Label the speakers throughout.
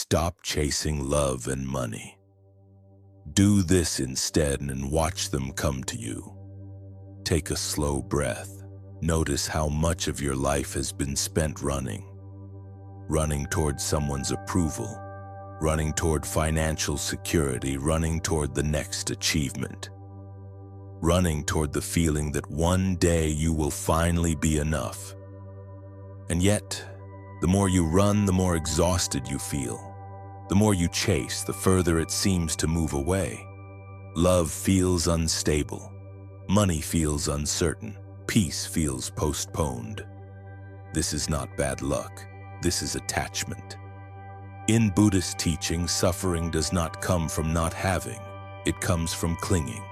Speaker 1: Stop chasing love and money. Do this instead and watch them come to you. Take a slow breath. Notice how much of your life has been spent running. Running toward someone's approval, running toward financial security, running toward the next achievement. Running toward the feeling that one day you will finally be enough. And yet, the more you run, the more exhausted you feel. The more you chase, the further it seems to move away. Love feels unstable. Money feels uncertain. Peace feels postponed. This is not bad luck. This is attachment. In Buddhist teaching, suffering does not come from not having. It comes from clinging.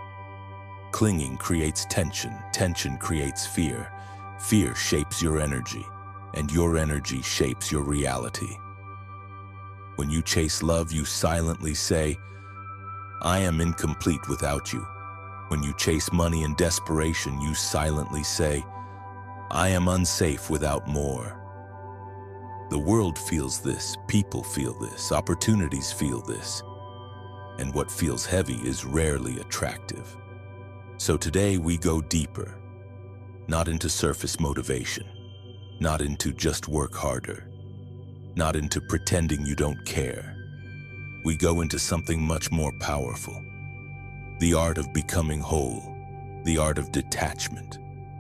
Speaker 1: Clinging creates tension. Tension creates fear. Fear shapes your energy, and your energy shapes your reality. When you chase love, you silently say, "I am incomplete without you." When you chase money in desperation, you silently say, "I am unsafe without more." The world feels this, people feel this, opportunities feel this, and what feels heavy is rarely attractive. So today we go deeper, not into surface motivation, not into just work harder, not into pretending you don't care. We go into something much more powerful. The art of becoming whole, the art of detachment,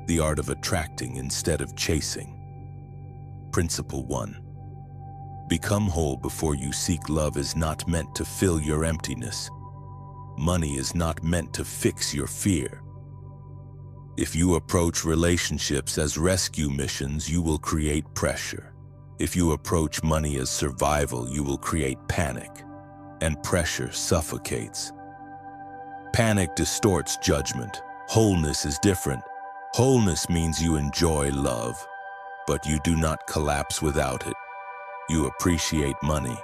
Speaker 1: the art of attracting instead of chasing. Principle 1. Become whole before you seek. Love is not meant to fill your emptiness. Money is not meant to fix your fear. If you approach relationships as rescue missions, you will create pressure. If you approach money as survival, you will create panic, and pressure suffocates. Panic distorts judgment. Wholeness is different. Wholeness means you enjoy love, but you do not collapse without it. You appreciate money,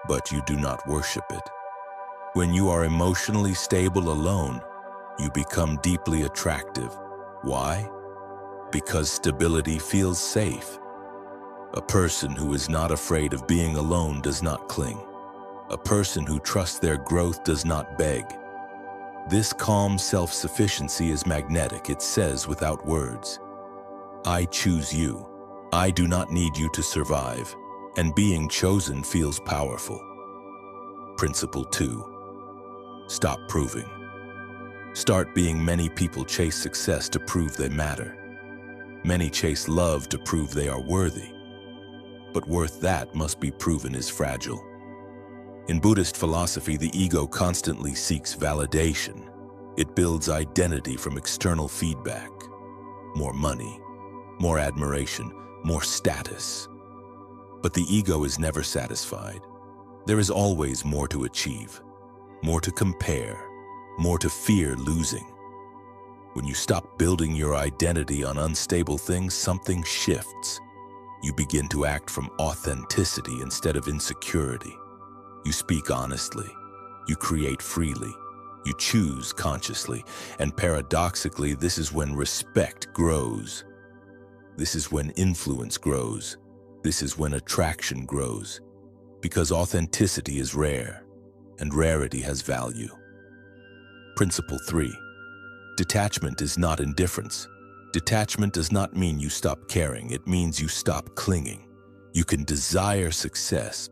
Speaker 1: but you do not worship it. When you are emotionally stable alone, you become deeply attractive. Why? Because stability feels safe. A person who is not afraid of being alone does not cling. A person who trusts their growth does not beg. This calm self-sufficiency is magnetic. It says without words, "I choose you. I do not need you to survive." And being chosen feels powerful. Principle 2. Stop proving. Start being. Many people chase success to prove they matter. Many chase love to prove they are worthy. But worth that must be proven is fragile. In Buddhist philosophy, the ego constantly seeks validation. It builds identity from external feedback. More money, more admiration, more status. But the ego is never satisfied. There is always more to achieve, more to compare, more to fear losing. When you stop building your identity on unstable things, something shifts. You begin to act from authenticity instead of insecurity. You speak honestly. You create freely. You choose consciously. And paradoxically, this is when respect grows. This is when influence grows. This is when attraction grows. Because authenticity is rare, and rarity has value. Principle 3. Detachment is not indifference. Detachment does not mean you stop caring. It means you stop clinging. You can desire success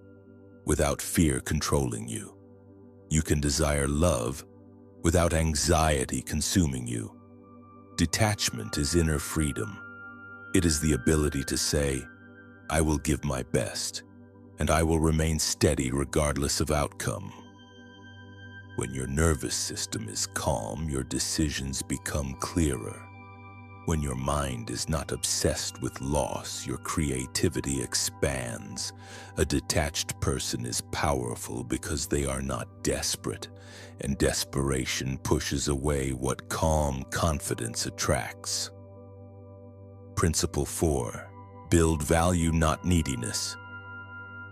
Speaker 1: without fear controlling you. You can desire love without anxiety consuming you. Detachment is inner freedom. It is the ability to say, "I will give my best, and I will remain steady regardless of outcome." When your nervous system is calm, your decisions become clearer. When your mind is not obsessed with loss, your creativity expands. A detached person is powerful because they are not desperate, and desperation pushes away what calm confidence attracts. Principle 4. Build value, not neediness.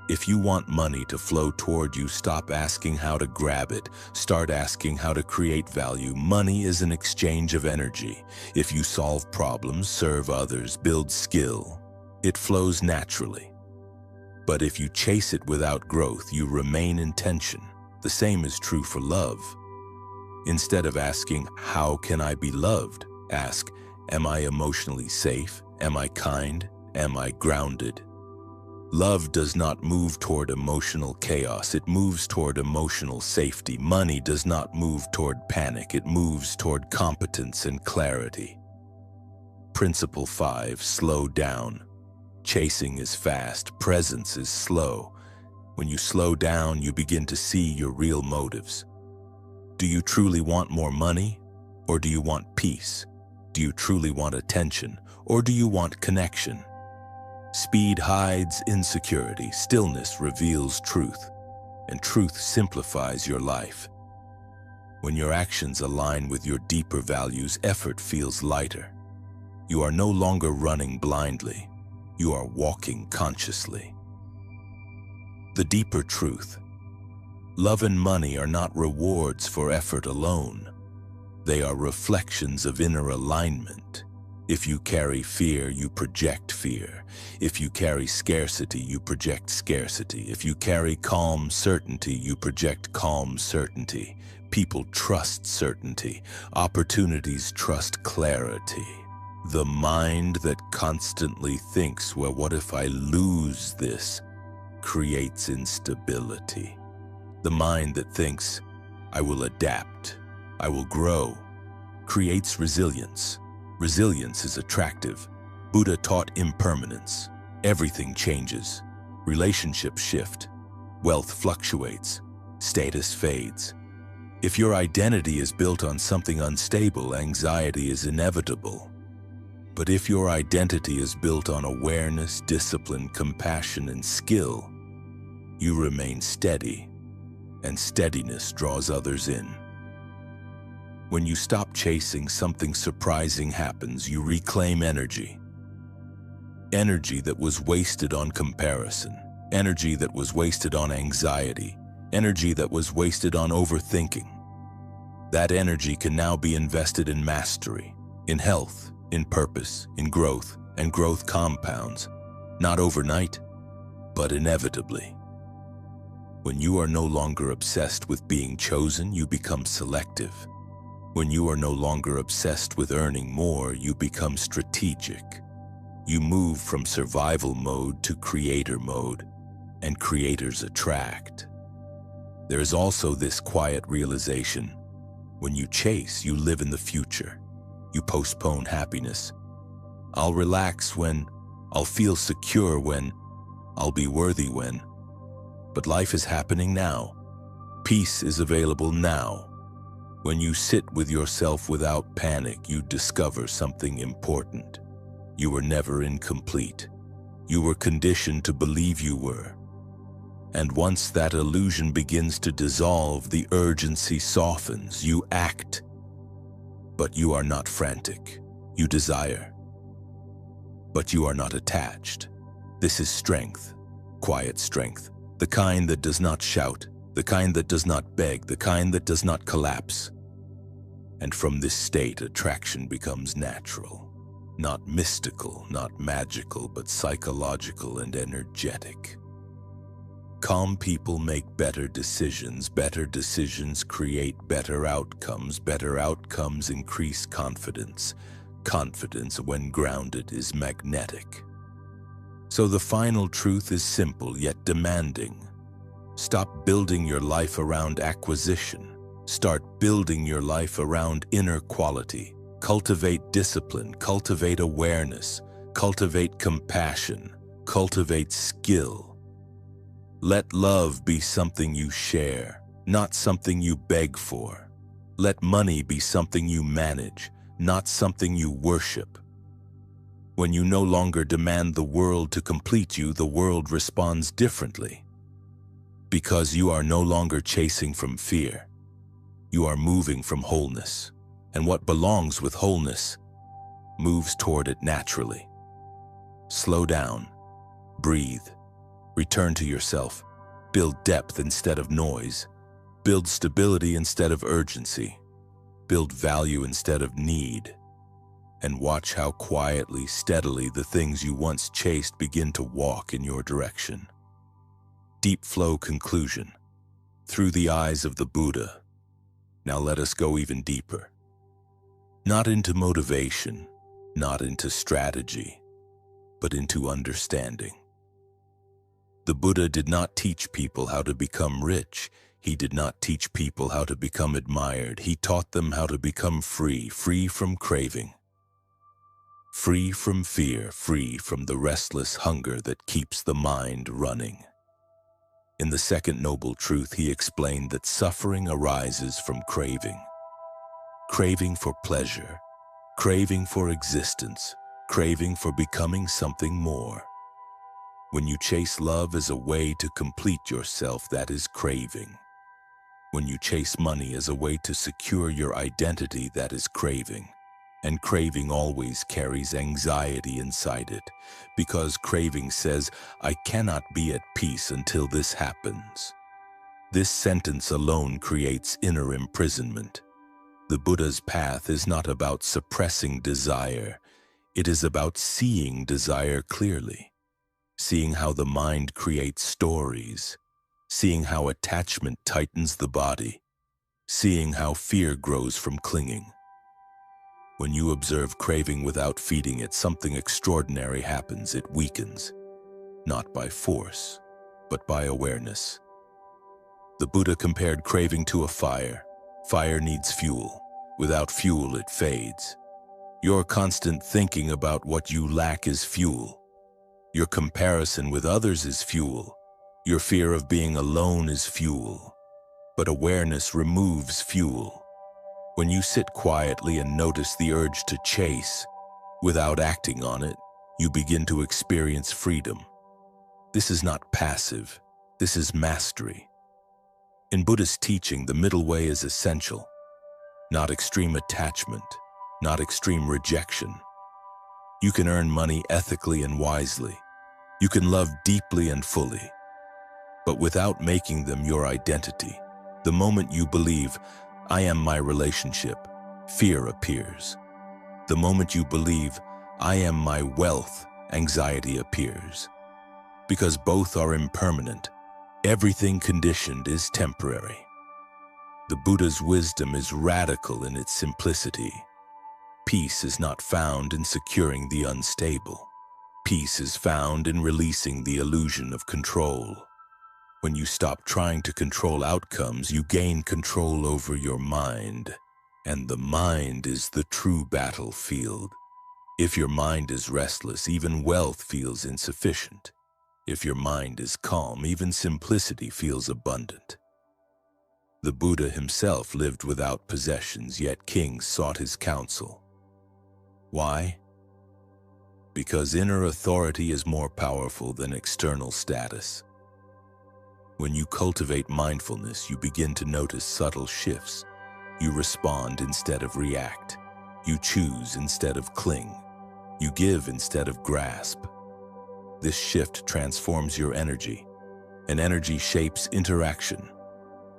Speaker 1: If you want money to flow toward you, stop asking how to grab it. Start asking how to create value. Money is an exchange of energy. If you solve problems, serve others, build skill, it flows naturally. But if you chase it without growth, you remain in tension. The same is true for love. Instead of asking, "How can I be loved?" ask, "Am I emotionally safe? Am I kind? Am I grounded?" Love does not move toward emotional chaos, it moves toward emotional safety. Money does not move toward panic, it moves toward competence and clarity. Principle 5, slow down. Chasing is fast, presence is slow. When you slow down, you begin to see your real motives. Do you truly want more money, or do you want peace? Do you truly want attention, or do you want connection? Speed hides insecurity, stillness reveals truth, and truth simplifies your life. When your actions align with your deeper values, effort feels lighter. You are no longer running blindly, you are walking consciously. The deeper truth. Love and money are not rewards for effort alone. They are reflections of inner alignment. If you carry fear, you project fear. If you carry scarcity, you project scarcity. If you carry calm certainty, you project calm certainty. People trust certainty. Opportunities trust clarity. The mind that constantly thinks, "Well, what if I lose this?" creates instability. The mind that thinks, "I will adapt, I will grow," creates resilience. Resilience is attractive. Buddha taught impermanence. Everything changes. Relationships shift. Wealth fluctuates. Status fades. If your identity is built on something unstable, anxiety is inevitable. But if your identity is built on awareness, discipline, compassion, and skill, you remain steady, and steadiness draws others in. When you stop chasing, something surprising happens. You reclaim energy. Energy that was wasted on comparison. Energy that was wasted on anxiety. Energy that was wasted on overthinking. That energy can now be invested in mastery, in health, in purpose, in growth, and growth compounds. Not overnight, but inevitably. When you are no longer obsessed with being chosen, you become selective. When you are no longer obsessed with earning more, you become strategic. You move from survival mode to creator mode, and creators attract. There is also this quiet realization. When you chase, you live in the future. You postpone happiness. I'll relax when, I'll feel secure when, I'll be worthy when. But life is happening now. Peace is available now. When you sit with yourself without panic, you discover something important. You were never incomplete. You were conditioned to believe you were. And once that illusion begins to dissolve, the urgency softens. You act. But you are not frantic. You desire. But you are not attached. This is strength, quiet strength, the kind that does not shout, the kind that does not beg, the kind that does not collapse. And from this state, attraction becomes natural, not mystical, not magical, but psychological and energetic. Calm people make better decisions create better outcomes increase confidence. Confidence, when grounded, is magnetic. So the final truth is simple yet demanding. Stop building your life around acquisition. Start building your life around inner quality. Cultivate discipline, cultivate awareness, cultivate compassion, cultivate skill. Let love be something you share, not something you beg for. Let money be something you manage, not something you worship. When you no longer demand the world to complete you, the world responds differently. Because you are no longer chasing from fear. You are moving from wholeness, and what belongs with wholeness moves toward it naturally. Slow down, breathe, return to yourself, build depth instead of noise, build stability instead of urgency, build value instead of need, and watch how quietly, steadily the things you once chased begin to walk in your direction. Deep flow conclusion. Through the eyes of the Buddha. Now let us go even deeper. Not into motivation, not into strategy, but into understanding. The Buddha did not teach people how to become rich. He did not teach people how to become admired. He taught them how to become free, free from craving, free from fear, free from the restless hunger that keeps the mind running. In the second noble truth, he explained that suffering arises from craving. Craving for pleasure, craving for existence, craving for becoming something more. When you chase love as a way to complete yourself, that is craving. When you chase money as a way to secure your identity, that is craving. And craving always carries anxiety inside it, because craving says, I cannot be at peace until this happens. This sentence alone creates inner imprisonment. The Buddha's path is not about suppressing desire. It is about seeing desire clearly. Seeing how the mind creates stories, seeing how attachment tightens the body, seeing how fear grows from clinging. When you observe craving without feeding it, something extraordinary happens. It weakens, not by force, but by awareness. The Buddha compared craving to a fire. Fire needs fuel. Without fuel, it fades. Your constant thinking about what you lack is fuel. Your comparison with others is fuel. Your fear of being alone is fuel. But awareness removes fuel. When you sit quietly and notice the urge to chase, without acting on it, you begin to experience freedom. This is not passive. This is mastery. In Buddhist teaching, the middle way is essential. Not extreme attachment, not extreme rejection. You can earn money ethically and wisely. You can love deeply and fully, but without making them your identity. The moment you believe, I am my relationship, fear appears. The moment you believe, I am my wealth, anxiety appears. Because both are impermanent, everything conditioned is temporary. The Buddha's wisdom is radical in its simplicity. Peace is not found in securing the unstable. Peace is found in releasing the illusion of control. When you stop trying to control outcomes, you gain control over your mind, and the mind is the true battlefield. If your mind is restless, even wealth feels insufficient. If your mind is calm, even simplicity feels abundant. The Buddha himself lived without possessions, yet kings sought his counsel. Why? Because inner authority is more powerful than external status. When you cultivate mindfulness, you begin to notice subtle shifts. You respond instead of react. You choose instead of cling. You give instead of grasp. This shift transforms your energy, and energy shapes interaction.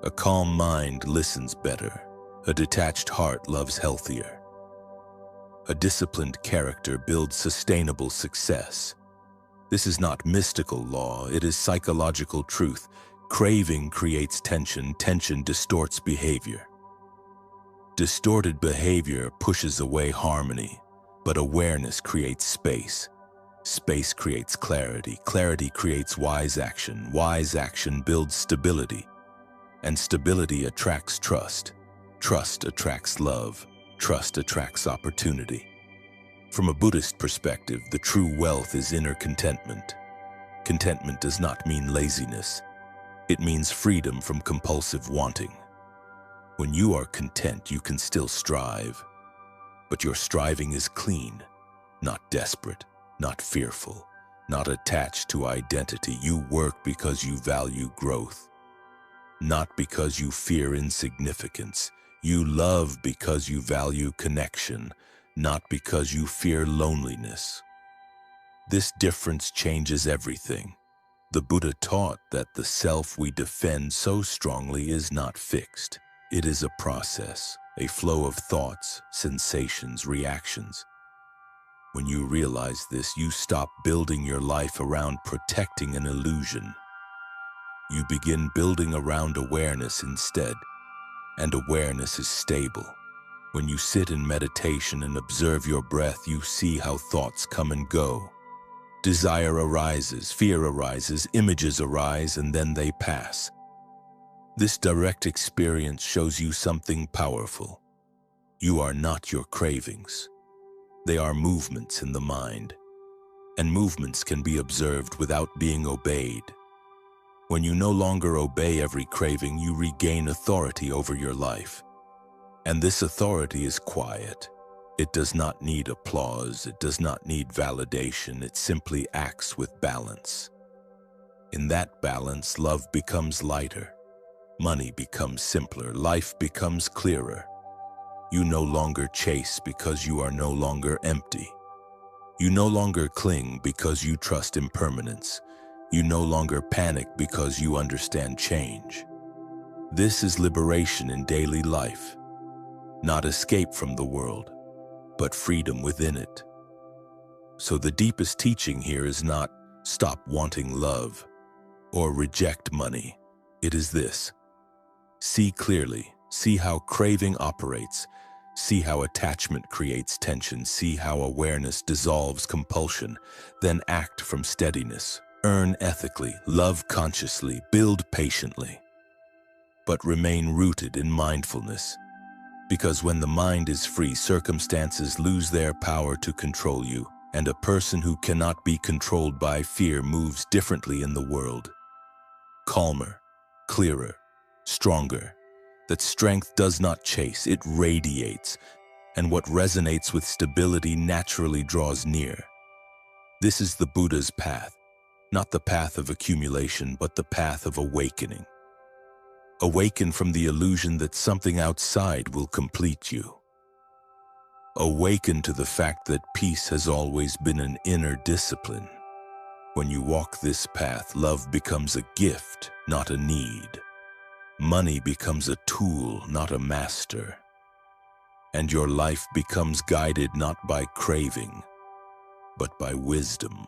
Speaker 1: A calm mind listens better. A detached heart loves healthier. A disciplined character builds sustainable success. This is not mystical law, it is psychological truth. Craving creates tension, tension distorts behavior. Distorted behavior pushes away harmony, but awareness creates space. Space creates clarity, clarity creates wise action builds stability, and stability attracts trust. Trust attracts love. Trust attracts opportunity. From a Buddhist perspective, the true wealth is inner contentment. Contentment does not mean laziness. It means freedom from compulsive wanting. When you are content, you can still strive. But your striving is clean, not desperate, not fearful, not attached to identity. You work because you value growth, not because you fear insignificance. You love because you value connection, not because you fear loneliness. This difference changes everything. The Buddha taught that the self we defend so strongly is not fixed. It is a process, a flow of thoughts, sensations, reactions. When you realize this, you stop building your life around protecting an illusion. You begin building around awareness instead, and awareness is stable. When you sit in meditation and observe your breath, you see how thoughts come and go. Desire arises, fear arises, images arise, and then they pass. This direct experience shows you something powerful. You are not your cravings. They are movements in the mind, and movements can be observed without being obeyed. When you no longer obey every craving, you regain authority over your life. And this authority is quiet. It does not need applause, it does not need validation, it simply acts with balance. In that balance, love becomes lighter, money becomes simpler, life becomes clearer. You no longer chase because you are no longer empty. You no longer cling because you trust impermanence. You no longer panic because you understand change. This is liberation in daily life, not escape from the world, but freedom within it. So the deepest teaching here is not stop wanting love or reject money. It is this: see clearly, see how craving operates, see how attachment creates tension, see how awareness dissolves compulsion, then act from steadiness. Earn ethically, love consciously, build patiently, but remain rooted in mindfulness. Because when the mind is free, circumstances lose their power to control you, and a person who cannot be controlled by fear moves differently in the world. Calmer, clearer, stronger. That strength does not chase, it radiates, and what resonates with stability naturally draws near. This is the Buddha's path, not the path of accumulation, but the path of awakening. Awaken from the illusion that something outside will complete you. Awaken to the fact that peace has always been an inner discipline. When you walk this path, love becomes a gift, not a need. Money becomes a tool, not a master. And your life becomes guided not by craving, but by wisdom.